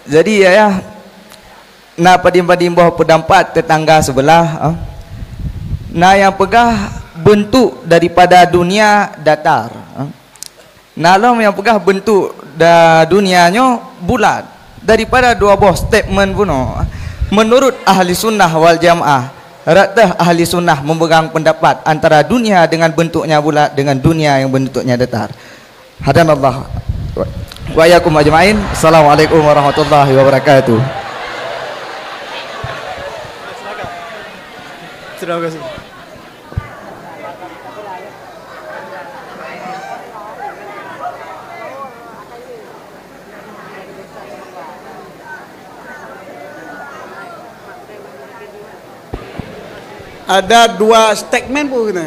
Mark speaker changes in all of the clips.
Speaker 1: Jadi ya, na padim-padim bawah pendapat tetangga sebelah, na yang pegah bentuk daripada dunia datar, nalom yang pegah bentuk dunianya bulat daripada dua buah statement pun. Menurut ahli sunnah wal jamaah, rata ahli sunnah memegang pendapat antara dunia dengan bentuknya bulat dengan dunia yang bentuknya datar. Hadanallah wa iyyakum ajmain. Assalamualaikum warahmatullahi wabarakatuh.
Speaker 2: Terima kasih. Ada dua statement pun kita.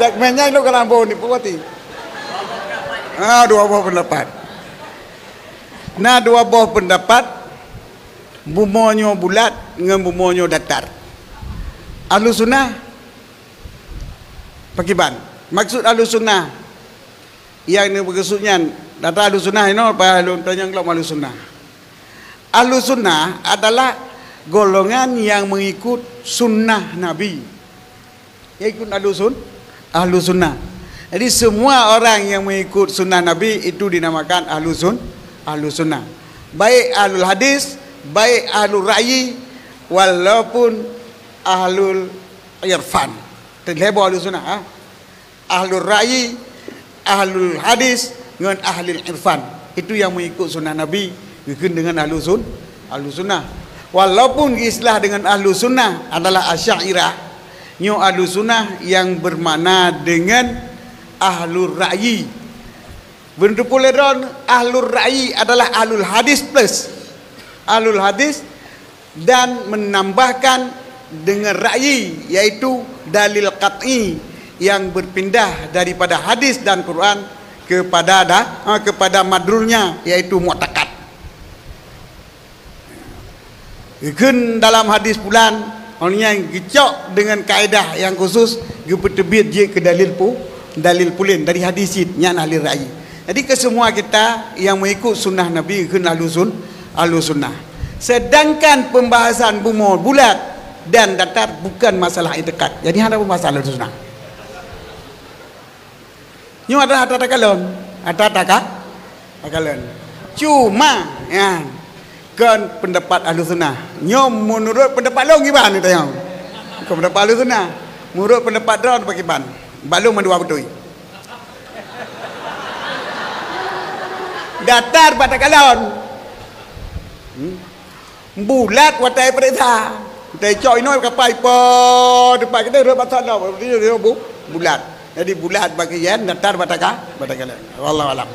Speaker 2: Statementnya itu kalau mau dipuati. Dua buah pendapat. Nah, dua buah pendapat, bumonyo bulat dengan bumonyo datar. Ahlu sunnah pakiban. Maksud ahlu sunnah yang ini maksudnya data ahlu sunnah ini apa ahlu tanya kalau ahlu sunnah. Ahlu sunnah adalah golongan yang mengikut sunnah Nabi. Ya ikut ahlu sunnah. Jadi semua orang yang mengikut sunnah Nabi itu dinamakan ahlu sunnah. Baik ahlul hadis, baik ahlul ra'yi, walaupun ahlul irfan. Terlebih ahlu sunnah. Ahlul ra'yi, ahlul hadis dengan ahlul irfan. Itu yang mengikut sunnah Nabi. Dengan ahlu sunnah. Walaupun istilah dengan ahlu sunnah adalah asy'ariyah, nyo ahlu sunnah yang bermakna dengan ahlul ra'yi. Bentuk poleron ahlul ra'yi adalah ahlul hadis plus ahlul hadis dan menambahkan dengan ra'yi, yaitu dalil qat'i yang berpindah daripada hadis dan Quran kepada madrulnya, yaitu mu'taqad. Ikun dalam hadis bulan orang yang gecok dengan kaedah yang khusus gepeterbit je ke dalil pulin dari hadis yang ahli ra'yi. Jadi kesemua kita yang mengikut sunnah Nabi ikun ahlu sunnah. Sedangkan pembahasan bumur bulat dan datar bukan masalah itiqad. Jadi ada masalah sunnah. Ini adalah takalon. Cuma ya kan pendapat ahlu sunnah. Nyom menurut pendapat long gimana ni tayang? Pendapat ahlu sunnah. Menurut pendapat daun pakai ban. Balung mendua betul. Datar pada kalon. Bulat watai perintah. Kita cok ini kapai po depan kita rebut sana. Bulat. Jadi bulat bagian datar pada kalon. Wallahu alam.